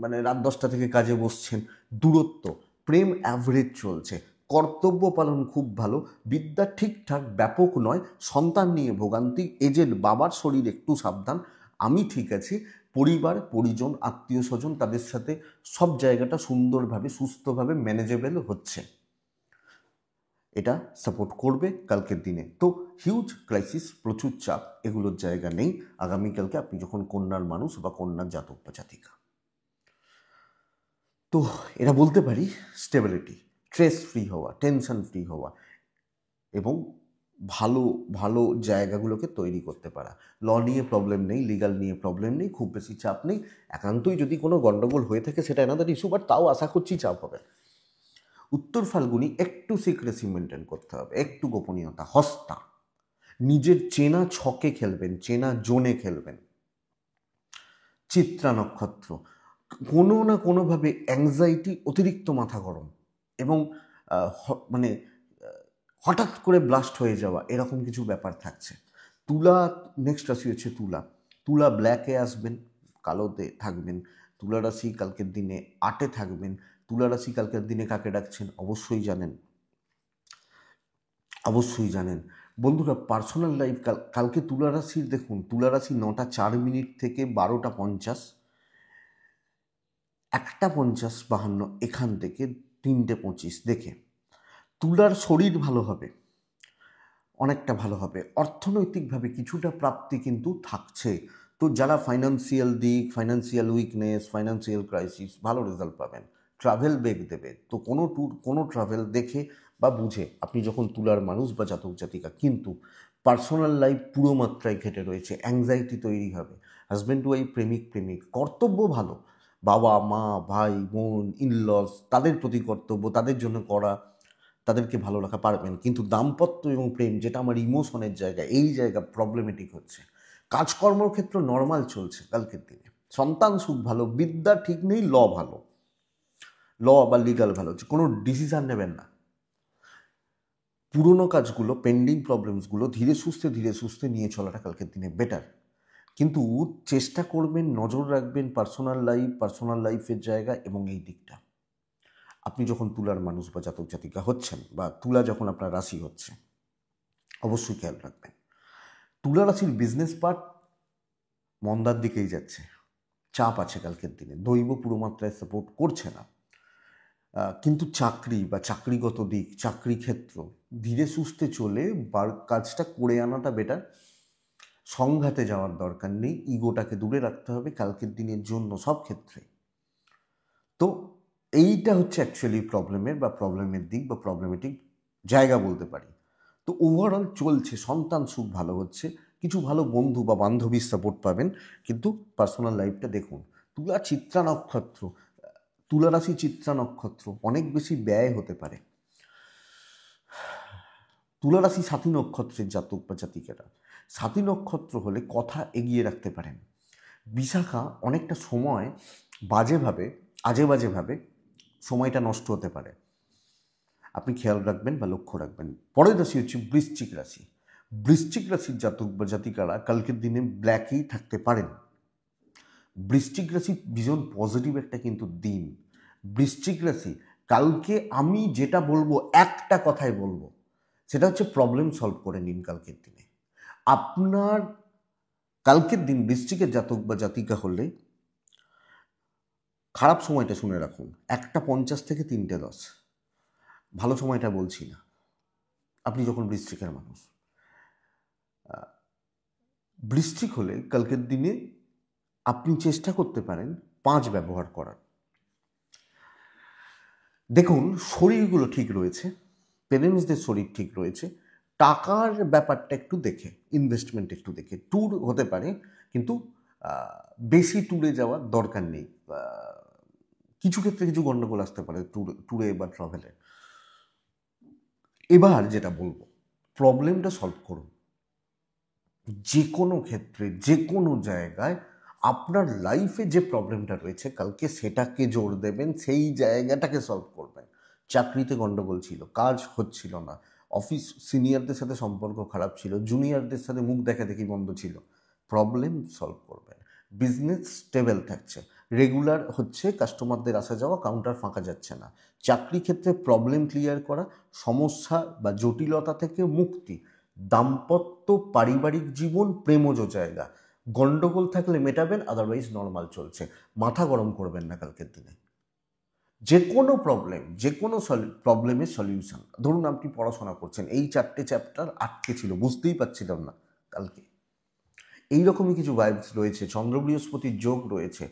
মানে রাত 10টা থেকে কাজে বসছেন, দূরত্ব। প্রেম অ্যাভারেজ চলছে, কর্তব্য পালন খুব ভালো, বিদ্যা ঠিকঠাক, ব্যাপক নয়। সন্তান নিয়ে ভোগান্তি, এজেড বাবার শরীর একটু সাবধান। আমি ঠিক আছি। পরিবার পরিজন আত্মীয় স্বজন তাদের সাথে সব জায়গাটা সুন্দরভাবে সুস্থভাবে ম্যানেজেবল হচ্ছে, এটা সাপোর্ট করবে কালকের দিনে। তো হিউজ ক্রাইসিস, প্রচুর চাপ, এগুলোর জায়গা নেই আগামীকালকে আপনি যখন কন্যার মানুষ বা কন্যার জাতক বা জাতিকা। তো এটা বলতে পারি স্টেবিলিটি, স্ট্রেস ফ্রি হওয়া, টেনশন ফ্রি হওয়া এবং ভালো ভালো জায়গাগুলোকে তৈরি করতে পারা। ল নিয়ে প্রবলেম নেই, লিগাল নিয়ে প্রবলেম নেই, খুব বেশি চাপ নেই। একান্তই যদি কোনো গণ্ডগোল হয়ে থাকে সেটা অ্যানাদার ইস্যু, বাট তাও আশা করছি চাপ হবে। উত্তর ফাল্গুনি একটু সিক্রেসি মেনটেন করতে হবে, একটু গোপনীয়তা, হস্তা, নিজের চেনা ছকে খেলবেন, চেনা জোনে খেলবেন। চিত্রা নক্ষত্র কোনো না কোনোভাবে অ্যাংজাইটি, অতিরিক্ত মাথা গরম এবং মানে হঠাৎ করে ব্লাস্ট হয়ে যাওয়া, এরকম কিছু ব্যাপার থাকছে। তুলা, নেক্সট রাশি হচ্ছে তুলা। তুলা ব্ল্যাকে আসবেন, কালোতে থাকবেন। তুলা রাশি কালকের দিনে 8-এ থাকবেন। তুলা রাশি কালকের দিনে কাকে ডাকছেন অবশ্যই জানেন, অবশ্যই জানেন। বন্ধুরা পার্সোনাল লাইফ কালকে তুলা রাশির দেখুন, তুলা রাশি 9:04 থেকে 12:50, 1:50-52, এখান থেকে 3:25 দেখে তুলার শরীর ভালো হবে, অনেকটা ভালো হবে। অর্থনৈতিকভাবে কিছুটা প্রাপ্তি কিন্তু থাকছে। তো যারা ফাইন্যান্সিয়াল দিক, ফাইন্যান্সিয়াল উইকনেস, ফাইন্যান্সিয়াল ক্রাইসিস, ভালো রেজাল্ট পাবেন। ট্রাভেল বেগ দেবে, তো কোনো ট্যুর কোনো ট্রাভেল দেখে বা বুঝে আপনি যখন তুলার মানুষ বা জাতক জাতিকা, কিন্তু পার্সোনাল লাইফ পুরো মাত্রায় ঘেটে রয়েছে, অ্যাংজাইটি তৈরি হবে, হাজব্যান্ড ওয়াইফ, প্রেমিক প্রেমিক, কর্তব্য ভালো, বাবা মা ভাই বোন ইনলস তাদের প্রতি কর্তব্য, তাদের জন্য করা, তাদেরকে ভালো রাখা পারবেন, কিন্তু দাম্পত্য এবং প্রেম যেটা আমার ইমোশনের জায়গা, এই জায়গা প্রবলেমেটিক হচ্ছে। কাজকর্মর ক্ষেত্র নর্মাল চলছে কালকের দিনে, সন্তান সুখ ভালো, বিদ্যা ঠিক নেই, ভালো, বা লিগাল ভালো হচ্ছে, কোনো ডিসিশান নেবেন না। পুরনো কাজগুলো, পেন্ডিং প্রবলেমসগুলো ধীরে সুস্থে নিয়ে চলাটা কালকের দিনে বেটার। কিন্তু চেষ্টা করবেন, নজর রাখবেন পার্সোনাল লাইফের জায়গা এবং এই দিকটা। আপনি যখন তুলার মানুষ বা জাতক জাতিকা হচ্ছেন, বা তুলা যখন আপনার রাশি হচ্ছে, অবশ্যই খেয়াল রাখবেন তুলা রাশির বিজনেস পার্ট মন্দার দিকেই যাচ্ছে, চাপ আছে কালকের দিনে, দৈব পুরো মাত্রায় সাপোর্ট করছে না। কিন্তু চাকরি বা চাকরিগত দিক, চাকরি ক্ষেত্র ধীরে সুস্থে চলে কাজটা করে আনাটা বেটার। সংঘাতে যাওয়ার দরকার নেই, ইগোটাকে দূরে রাখতে হবে কালকের দিনের জন্য সব ক্ষেত্রে। তো এইটা হচ্ছে অ্যাকচুয়ালি প্রবলেমের দিক বা প্রবলেমেটিক জায়গা বলতে পারি। তো ওভারঅল চলছে, সন্তান সুখ ভালো হচ্ছে, কিছু ভালো বন্ধু বা বান্ধবীর সাপোর্ট পাবেন, কিন্তু পার্সোনাল লাইফটা দেখুন। তুলা রাশি চিত্রা নক্ষত্র অনেক বেশি ব্যয় হতে পারে। তুলা রাশি সাথী নক্ষত্রের জাতক বা জাতিকারা, সাথী নক্ষত্র হলে কথা এগিয়ে রাখতে পারেন। বিশাখা অনেকটা সময় আজে বাজেভাবে সময়টা নষ্ট হতে পারে, আপনি খেয়াল রাখবেন বা লক্ষ্য রাখবেন। পরের রাশি হচ্ছে বৃশ্চিক রাশি। বৃশ্চিক রাশির জাতক বা জাতিকারা কালকের দিনে ব্ল্যাকেই থাকতে পারেন। বৃশ্চিক রাশি ভীষণ পজিটিভ একটা কিন্তু দিন। বৃশ্চিক রাশি কালকে আমি যেটা বলবো একটা কথাই বলবো, সেটা হচ্ছে প্রবলেম সলভ করে নিন কালকের দিনে। আপনার কালকের দিন বৃশ্চিকের জাতক বা জাতিকা হলে খারাপ সময়টা শুনে রাখুন, 1:50 থেকে 3:10, ভালো সময়টা বলছি না। আপনি যখন বৃশ্চিকের মানুষ, বৃশ্চিক হলে কালকের দিনে আপনি চেষ্টা করতে পারেন 5 ব্যবহার করার। দেখুন শরীরগুলো ঠিক রয়েছে, পেরেন্টসদের শরীর ঠিক রয়েছে, টাকার ব্যাপারটা একটু দেখে, ইনভেস্টমেন্ট একটু দেখে, ট্যুর হতে পারে, কিন্তু বেশি ট্যুরে যাওয়ার দরকার নেই। কিছু ক্ষেত্রে কিছু গণ্ডগোল আসতে পারে ট্যুরে বা ট্রাভেলে। এবার যেটা বলবো, প্রবলেমটা সলভ করুন। যে কোনো ক্ষেত্রে, যে কোনো জায়গায় আপনার লাইফে যে প্রবলেমটা রয়েছে কালকে সেটাকে জোর দেবেন, সেই জায়গাটাকে সলভ করবেন। চাকরিতে গণ্ডগোল ছিল, কাজ হচ্ছিল না, অফিস সিনিয়রদের সাথে সম্পর্ক খারাপ ছিল, জুনিয়রদের সাথে মুখ দেখাদেখি বন্ধ ছিল, প্রবলেম সলভ করবেন। বিজনেস স্টেবল থাকছে, রেগুলার হচ্ছে, কাস্টমারদের আসা যাওয়া, কাউন্টার ফাঁকা যাচ্ছে না। চাকরি ক্ষেত্রে প্রবলেম ক্লিয়ার করা, সমস্যা বা জটিলতা থেকে মুক্তি, দাম্পত্য পারিবারিক জীবন প্রেমজ জায়গা, গন্ডগোল থাকলে মেটাবেন, আদারওয়াইজ নর্মাল চলছে। মাথা গরম করবেন না কালকের দিনে। যে কোনো প্রবলেমের সলিউশন, ধরুন আপনি পড়াশোনা করছেন, এই 4টে চ্যাপ্টার আটকে ছিল, বুঝতেই পারছিলাম না, কালকে এইরকমই কিছু ভাইবস রয়েছে, চন্দ্র বৃহস্পতির যোগ রয়েছে,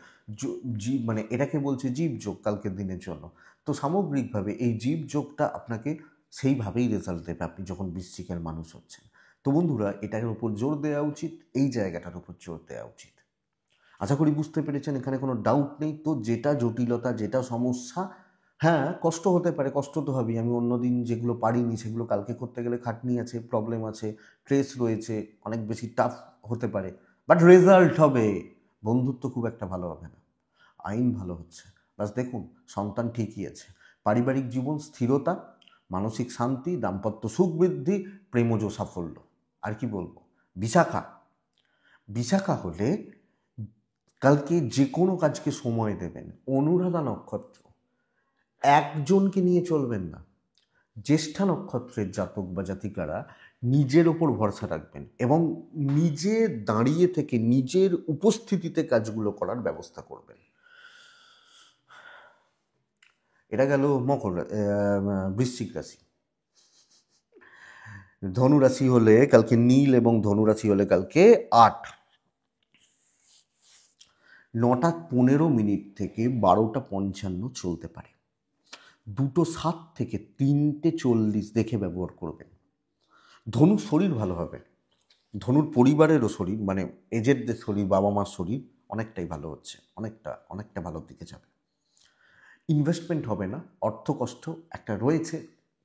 মানে এটাকে বলছে জীব যোগ কালকের দিনের জন্য। তো সামগ্রিকভাবে এই জীব যোগটা আপনাকে সেইভাবেই রেজাল্ট দেবে আপনি যখন বৃশ্চিকের মানুষ হচ্ছেন। তো বন্ধুরা, এটার উপর জোর দেওয়া উচিত, এই জায়গাটার উপর জোর দেওয়া উচিত। আশা করি বুঝতে পেরেছেন, এখানে কোনো ডাউট নেই। তো যেটা জটিলতা, যেটা সমস্যা, হ্যাঁ কষ্ট হতে পারে, কষ্ট তো হবেই। আমি অন্যদিন যেগুলো পারিনি সেগুলো কালকে করতে গেলে খাটনি আছে, প্রবলেম আছে, স্ট্রেস রয়েছে, অনেক বেশি টাফ হতে পারে, বাট রেজাল্ট হবে। বন্ধুত্ব খুব একটা ভালো হবে না, আইন ভালো হচ্ছে, বাস দেখুন সন্তান ঠিকই আছে, পারিবারিক জীবন স্থিরতা, মানসিক শান্তি, দাম্পত্য সুখ বৃদ্ধি, প্রেমজ সাফল্য। আর কি বলবো। বিশাখা বিশাখা হলে কালকে যে কোনো কাজকে সময় দেবেন। অনুরাধা নক্ষত্র, একজনকে নিয়ে চলবেন না। জ্যেষ্ঠা নক্ষত্রের জাতক বা জাতিকারা নিজের ওপর ভরসা রাখবেন এবং নিজে দাঁড়িয়ে থেকে নিজের উপস্থিতিতে কাজগুলো করার ব্যবস্থা করবেন। এটা গেল বৃশ্চিক রাশি। ধনুরাশি হলে কালকে নীল, এবং ধনুরাশি হলে কালকে 9:15 থেকে 12:55 চলতে পারে। 2:07 থেকে 3:40 দেখে ব্যবহার করবেন। ধনুর শরীর ভালো হবে, ধনুর পরিবারেরও শরীর, মানে এজেডদের শরীর, বাবা মার শরীর অনেকটাই ভালো হচ্ছে, অনেকটা ভালোর দিকে যাবে। ইনভেস্টমেন্ট হবে না, অর্থ কষ্ট একটা রয়েছে,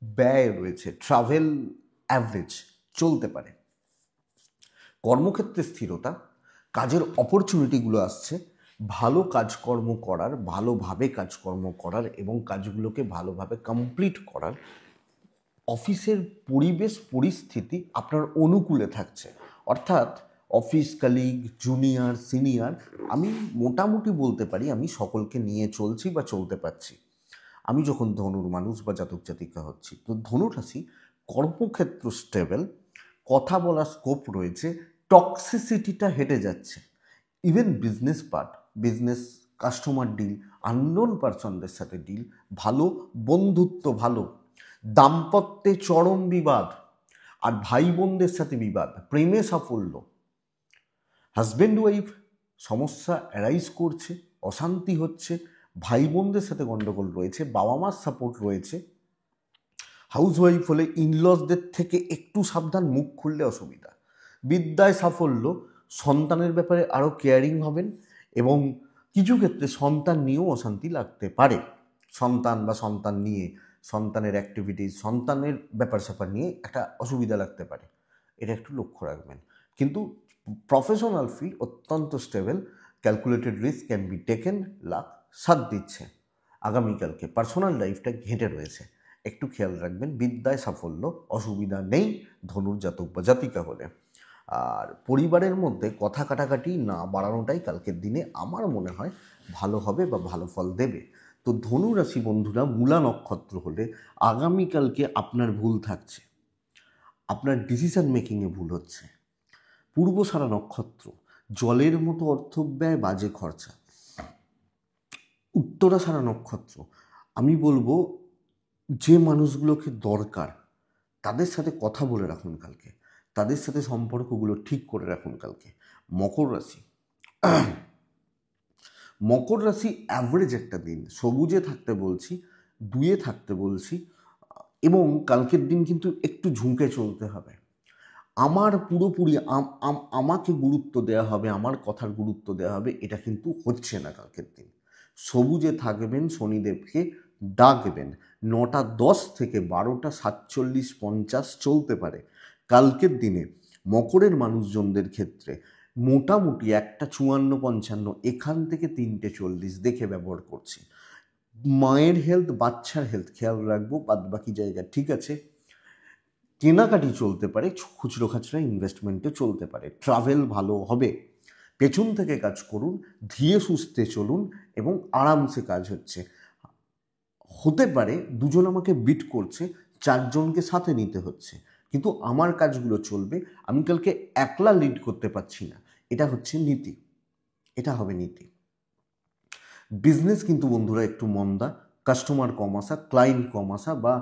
ব্যয় রয়েছে, ট্রাভেল অ্যাভারেজ চলতে পারে। কর্মক্ষেত্রে স্থিরতা, কাজের অপরচুনিটিগুলো আসছে, ভালো কাজকর্ম করার, ভালোভাবে কাজকর্ম করার এবং কাজগুলোকে ভালোভাবে কমপ্লিট করার অফিসের পরিবেশ পরিস্থিতি আপনার অনুকূলে থাকছে। অর্থাৎ অফিস কালিগ, জুনিয়র, সিনিয়র, আমি মোটামুটি বলতে পারি আমি সকলকে নিয়ে চলছি বা চলতে পারছি। আমি যখন ধনুর মানুষ বা জাতক জাতিকা হচ্ছি, তো ধনু রাশি কর্মক্ষেত্র স্টেবল, কথা বলার স্কোপ রয়েছে, টক্সিসিটিটা হেঁটে যাচ্ছে। Even business part, business, customer deal, unknown পার্সনদের সাথে ডিল ভালো, বন্ধুত্ব ভালো, দাম্পত্যে চরম বিবাদ আর ভাই বোনদের সাথে বিবাদ, প্রেমে সাফল্য, হাজব্যান্ড ওয়াইফ সমস্যা অ্যারাইজ করছে, অশান্তি হচ্ছে, ভাই বোনদের সাথে গণ্ডগোল রয়েছে, বাবা মার সাপোর্ট রয়েছে। হাউস ওয়াইফ হলে ইনলসদের থেকে একটু সাবধান, মুখ খুললে অসুবিধা। বিদ্যায় সাফল্য, সন্তানের ব্যাপারে আরও কেয়ারিং হবেন এবং কিছু ক্ষেত্রে সন্তান নিয়েও অশান্তি লাগতে পারে। সন্তান বা সন্তান নিয়ে, সন্তানের অ্যাক্টিভিটিস, সন্তানের ব্যাপার স্যাপার নিয়ে একটা অসুবিধা লাগতে পারে, এটা একটু লক্ষ্য রাখবেন। কিন্তু প্রফেশনাল ফিল্ড অত্যন্ত stable, calculated risk can be taken, lakh সাথ দিচ্ছে। আগামীকালকে পার্সোনাল লাইফটা ঘেঁটে রয়েছে, একটু খেয়াল রাখবেন। বিদ্যায় সাফল্য, অসুবিধা নেই ধনুর জাতক বা জাতিকা হলে। আর পরিবারের মধ্যে কথা কাটাকাটি না বাড়ানোটাই কালকের দিনে আমার মনে হয় ভালো হবে বা ভালো ফল দেবে। তো ধনু রাশি বন্ধুরা, মূলা নক্ষত্র হলে আগামীকালকে আপনার ভুল থাকছে, আপনার ডিসিশন মেকিংয়ে ভুল হচ্ছে। পূর্বসারা নক্ষত্র, জলের মতো অর্থব্যয়, বাজে খরচা। উত্তরাষাঢ়া নক্ষত্র, আমি বলবো যে মানুষগুলোকে দরকার তাদের সাথে কথা বলে রাখুন কালকে, তাদের সাথে সম্পর্কগুলো ঠিক করে রাখুন কালকে। মকর রাশি, মকর রাশি অ্যাভারেজ একটা দিন, সবুজে থাকতে বলছি, দুয়ে থাকতে বলছি, এবং কালকের দিন কিন্তু একটু ঝুঁকে চলতে হবে। আমার পুরোপুরি আমাকে গুরুত্ব দেওয়া হবে, আমার কথার গুরুত্ব দেওয়া হবে, এটা কিন্তু হচ্ছে না কালকের দিন। সবুজে থাকবেন, শনিদেবকে ডাকবেন। 9:10 থেকে 12:47-50 চলতে পারে কালকের দিনে। মকরের মানুষজনদের ক্ষেত্রে মোটামুটি 1:54-55 এখান থেকে 3:40 দেখে ব্যবহার করছি। মায়ের হেলথ, বাচ্চার হেলথ খেয়াল রাখবো, বাদ বাকি জায়গা ঠিক আছে। কেনাকাটি চলতে পারে, খুচরো খাচরা ইনভেস্টমেন্টে চলতে পারে, ট্রাভেল ভালো হবে। পেছন থেকে কাজ করুন, ধীরে সুস্থে চলুন এবং আরামসে কাজ হচ্ছে। হতে পারে দুজন আমাকে বিট করছে, 4 জনকে সাথে নিতে হচ্ছে, কিন্তু আমার কাজগুলো চলবে, আমি কালকে একলা লিড করতে পারছি না, এটা হচ্ছে নীতি, এটা হবে নীতি। বিজনেস কিন্তু বন্ধুরা একটু মন্দা, কাস্টমার কম আসা, ক্লায়েন্ট কম আসা বা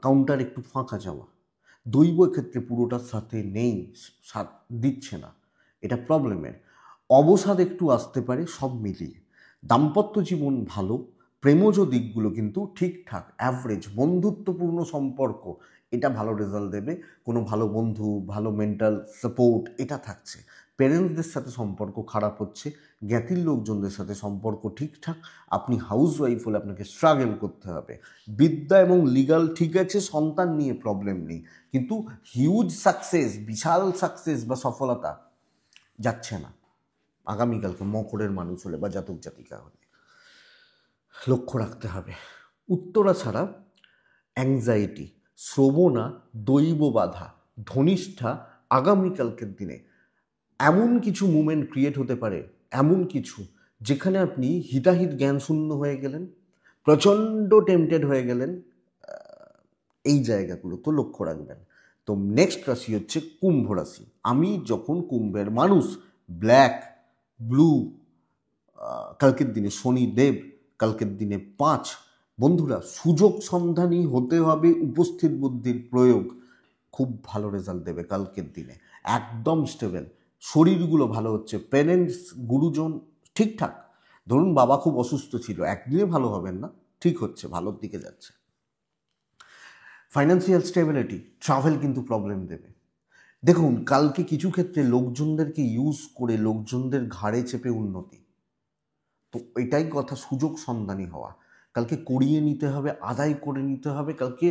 কাউন্টার একটু ফাঁকা যাওয়া। দৈব ক্ষেত্রে পুরোটার সাথে নেই, সাথ দিচ্ছে না, এটা প্রবলেমের। অবসাদ একটু আসতে পারে, সব মিলিয়ে দাম্পত্য জীবন ভালো, প্রেমজ দিকগুলো কিন্তু ঠিকঠাক অ্যাভারেজ, বন্ধুত্বপূর্ণ সম্পর্ক এটা ভালো রেজাল্ট দেবে, কোনো ভালো বন্ধু, ভালো মেন্টাল সাপোর্ট এটা থাকছে। প্যারেন্টসদের সাথে সম্পর্ক খারাপ হচ্ছে, জ্ঞাতির লোকজনদের সাথে সম্পর্ক ঠিকঠাক। আপনি হাউস ওয়াইফ হলে আপনাকে স্ট্রাগল করতে হবে। বিদ্যা এবং লিগাল ঠিক আছে, সন্তান নিয়ে প্রবলেম নেই, কিন্তু হিউজ সাকসেস, বিশাল সাকসেস বা সফলতা যাচ্ছে না আগামীকালকে মকরের মানুষ হলে বা জাতক জাতিকা হলে, লক্ষ্য রাখতে হবে। উত্তরা ছাড়া অ্যাংজাইটি, শ্রবণা, দৈব বাধা, ধনিষ্ঠা আগামীকালকের দিনে এমন কিছু মুভমেন্ট ক্রিয়েট হতে পারে, এমন কিছু যেখানে আপনি হিতাহিত জ্ঞান শূন্য হয়ে গেলেন, প্রচণ্ড টেম্পটেড হয়ে গেলেন, এই জায়গাগুলো তো লক্ষ্য রাখবেন। তো নেক্সট রাশি হচ্ছে কুম্ভ রাশি। আমি যখন কুম্ভের মানুষ, ব্ল্যাক, ব্লু, কালকের দিনে শনিদেব, কালকের দিনে 5। বন্ধুরা সুযোগ সন্ধানী হতে হবে, উপস্থিত বুদ্ধির প্রয়োগ খুব ভালো রেজাল্ট দেবে কালকের দিনে, একদম স্টেবল। শরীরগুলো ভালো হচ্ছে, প্যারেন্টস, গুরুজন ঠিকঠাক। ধরুন বাবা খুব অসুস্থ ছিল, একদিনে ভালো হবেন না, ঠিক হচ্ছে, ভালোর দিকে যাচ্ছে। ফাইন্যান্সিয়াল স্টেবিলিটি, ট্রাভেল কিন্তু প্রবলেম দেবে। দেখুন, কালকে কিছু ক্ষেত্রে লোকজনদেরকে ইউজ করে লোকজনদের ঘাড়ে চেপে উন্নতি, তো এটাই কথা, সুযোগ সন্ধানী হওয়া। কালকে করিয়ে নিতে হবে, আদায় করে নিতে হবে। কালকে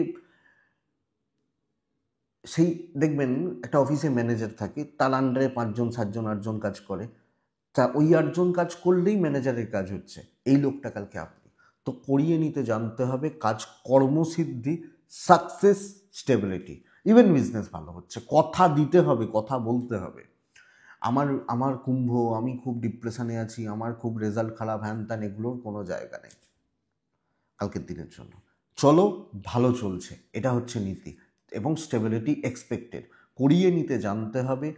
সেই দেখবেন একটা অফিসে ম্যানেজার থাকে, তার আন্ডারে 5জন 7জন 8জন কাজ করে, তা ওই 8জন কাজ করলেই ম্যানেজারের কাজ হচ্ছে। এই লোকটা কালকে আপনি, তো করিয়ে নিতে জানতে হবে। কাজ কর্মসিদ্ধি, সাকসেস, স্টেবিলিটি, ইভেন বিজনেস ভালো হচ্ছে। কথা দিতে হবে, কথা বলতে হবে। আমার আমার কুম্ভ, আমি খুব ডিপ্রেশনে আছি, আমার খুব রেজাল্ট খারাপ, হ্যান ত্যান, এগুলোর কোনো জায়গা নেই কালকের দিনের জন্য। চলো, ভালো চলছে, এটা হচ্ছে নীতি, এবং স্টেবিলিটি এক্সপেক্টেড। করিয়ে নিতে জানতে হবে।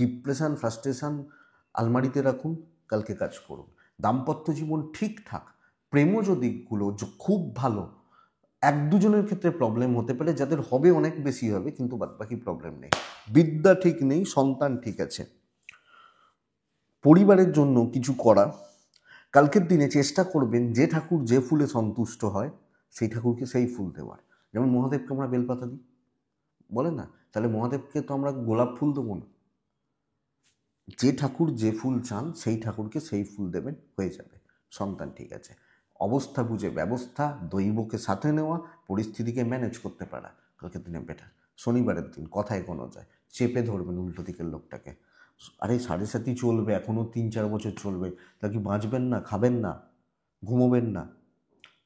ডিপ্রেশন, ফ্রাস্ট্রেশন আলমারিতে রাখুন, কালকে কাজ করুন। দাম্পত্য জীবন ঠিকঠাক, প্রেমজ দিকগুলো খুব ভালো। 1-2জনের ক্ষেত্রে প্রবলেম হতে পারে, যাদের হবে অনেক বেশি হবে, কিন্তু বাদবাকি প্রবলেম নেই। বিদ্যা ঠিক নেই, সন্তান ঠিক আছে। পরিবারের জন্য কিছু করা, কালকের দিনে চেষ্টা করবেন যে ঠাকুর যে ফুলে সন্তুষ্ট হয় সেই ঠাকুরকে সেই ফুল দেওয়ার। যেমন মহাদেবকে আমরা বেলপাতা দিই, বলে না? তাহলে মহাদেবকে তো আমরা গোলাপ ফুল দেবো না। যে ঠাকুর যে ফুল চান সেই ঠাকুরকে সেই ফুল দেবেন, হয়ে যাবে। সন্তান ঠিক আছে। অবস্থা বুঝে ব্যবস্থা, দৈবকে সাথে নেওয়া, পরিস্থিতিকে ম্যানেজ করতে পারা কালকের দিনে বেটার। শনিবারের দিন কথায় কোনো যায়, চেপে ধরবেন উল্টো দিকের লোকটাকে। আরে 7.5 চলবে, এখনও 3-4 বছর চলবে, তা কি বাঁচবেন না, খাবেন না, ঘুমোবেন না?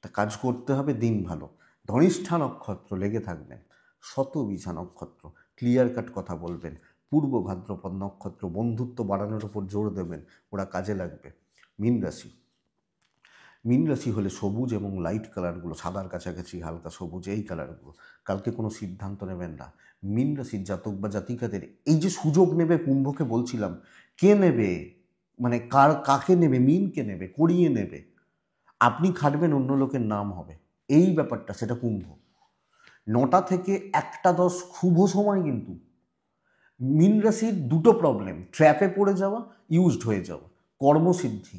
তা কাজ করতে হবে, দিন ভালো। ধনিষ্ঠা নক্ষত্র লেগে থাকবেন, শতবিশা নক্ষত্র ক্লিয়ার কাট কথা বলবেন, পূর্ব ভাদ্রপদ নক্ষত্র বন্ধুত্ব বাড়ানোর উপর জোর দেবেন, ওরা কাজে লাগবে। মীন রাশি, মীন রাশি হলে সবুজ এবং লাইট কালারগুলো, সাদার কাছাকাছি হালকা সবুজ, এই কালারগুলো। কালকে কোনো সিদ্ধান্ত নেবেন না। মীন রাশির জাতক বা জাতিকাদের এই যে সুযোগ নেবে, কুম্ভকে বলছিলাম, কে নেবে, মানে কাকে নেবে? মীনকে নেবে, করিয়ে নেবে। আপনি খাটবেন, অন্য লোকের নাম হবে, এই ব্যাপারটা, সেটা কুম্ভ। 9টা থেকে 1টা 10 শুভ সময়। কিন্তু মীন রাশির 2টো প্রবলেম, ট্র্যাপে পড়ে যাওয়া, ইউজড হয়ে যাওয়া। কর্মসিদ্ধি,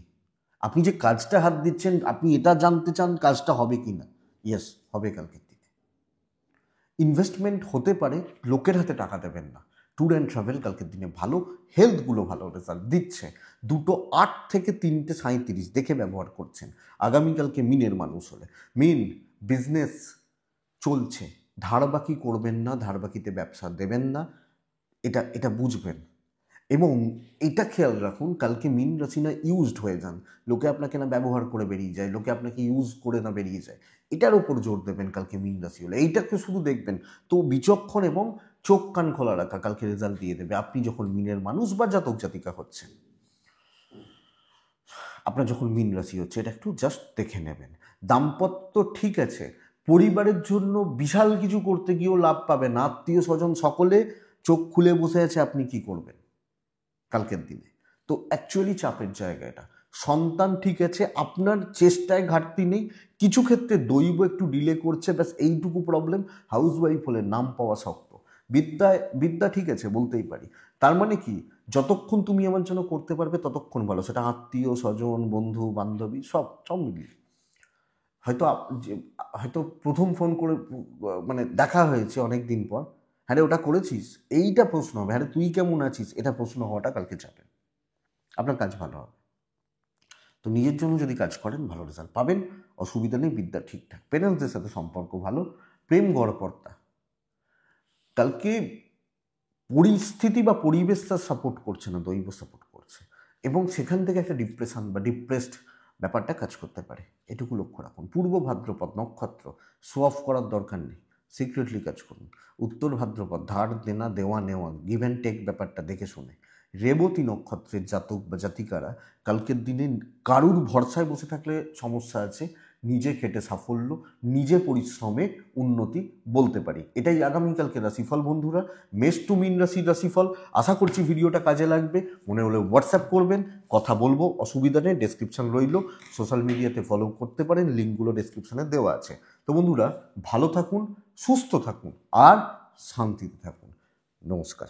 আপনি যে কাজটা হাত দিচ্ছেন, আপনি এটা জানতে চান কাজটা হবে কি না, ইয়েস হবে কালকের দিনে। ইনভেস্টমেন্ট হতে পারে, লোকের হাতে টাকা দেবেন না। ট্যুর অ্যান্ড ট্রাভেল কালকের দিনে ভালো, হেলথগুলো ভালো রেজাল্ট দিচ্ছে। 2:08 থেকে 3:37 দেখে ব্যবহার করছেন আগামীকালকে মিনের মানুষ হলে। মিন, বিজনেস চলছে, ধারবাকি করবেন না, ধারবাকিতে ব্যবসা দেবেন না, এটা এটা বুঝবেন। এবং এটা খেয়াল রাখুন, কালকে মীন রাশি না ইউজড হয়ে যান, লোকে আপনাকে না ব্যবহার করে বেরিয়ে যায়, লোকে আপনাকে ইউজ করে না বেরিয়ে যায়, এটার ওপর জোর দেবেন কালকে মীন রাশি হলে। এইটাকে শুধু দেখবেন, তো বিচক্ষণ এবং চোখ কান খোলা রাখা কালকে রেজাল্ট দিয়ে দেবে। আপনি যখন মীনের মানুষ বা জাতক জাতিকা হচ্ছেন, আপনার যখন মীন রাশি হচ্ছে, এটা একটু জাস্ট দেখে নেবেন। দাম্পত্য ঠিক আছে, পরিবারের জন্য বিশাল কিছু করতে গিয়েও লাভ পাবেন। আত্মীয় স্বজন সকলে চোখ খুলে বসে আছে, আপনি কি করবেন কালকের দিনে? তো অ্যাকচুয়ালি চাপের জায়গা এটা। সন্তান ঠিক আছে, আপনার চেষ্টায় ঘাটতি নেই, কিছু ক্ষেত্রে দৈব একটু ডিলে করছে, ব্যাস এইটুকু প্রবলেম। হাউসওয়াইফ হলে নাম পাওয়া শক্ত। বিদ্যা ঠিক আছে বলতেই পারি। তার মানে কি, যতক্ষণ তুমি আমার জন্য করতে পারবে ততক্ষণ ভালো, সেটা আত্মীয় স্বজন, বন্ধু বান্ধবী, সব সব মিলিয়ে। হয়তো হয়তো প্রথম ফোন করে মানে দেখা হয়েছে অনেক দিন পর, হ্যাঁ রে ওটা করেছিস, এইটা প্রশ্ন হবে। হ্যাঁ রে তুই কেমন আছিস, এটা প্রশ্ন হওয়াটা কালকে চাপে। আপনার কাজ ভালো হবে। তো নিজের জন্য যদি কাজ করেন, ভালো রেজাল্ট পাবেন, অসুবিধা নেই। বিদ্যা ঠিকঠাক, পেরেন্টসদের সাথে সম্পর্ক ভালো, প্রেম গড়পড়তা। কালকে পরিস্থিতি বা পরিবেশ তার সাপোর্ট করছে না, দৈব সাপোর্ট করছে, এবং সেখান থেকে একটা ডিপ্রেশন বা ডিপ্রেসড ব্যাপারটা কাজ করতে পারে, এটুকু লক্ষ্য রাখুন। পূর্ব ভাদ্রপদ নক্ষত্র, শো অফ করার দরকার নেই, সিক্রেটলি কাজ করুন। উত্তর ভাদ্রপদ ধার দেনা, দেওয়া নেওয়া, গিভ অ্যান্ড টেক ব্যাপারটা দেখে শুনে। রেবতী নক্ষত্রের জাতক বা জাতিকারা কালকের দিনে কারুর ভরসায় বসে থাকলে সমস্যা আছে, নিজে খেটে সাফল্য, নিজে পরিশ্রমে উন্নতি বলতে পারি। এটাই আগামীকালকে রাশিফল বন্ধুরা, মেষ টু মীন রাশির রাশিফল। আশা করছি ভিডিওটা কাজে লাগবে। মনে হলে হোয়াটসঅ্যাপ করবেন, কথা বলবো, অসুবিধা নেই, ডেসক্রিপশন রইল, সোশ্যাল মিডিয়াতে ফলো করতে পারেন, লিঙ্কগুলো ডেসক্রিপশনে দেওয়া আছে। তো বন্ধুরা, ভালো থাকুন, সুস্থ থাকুন, আর শান্তিতে থাকুন। নমস্কার।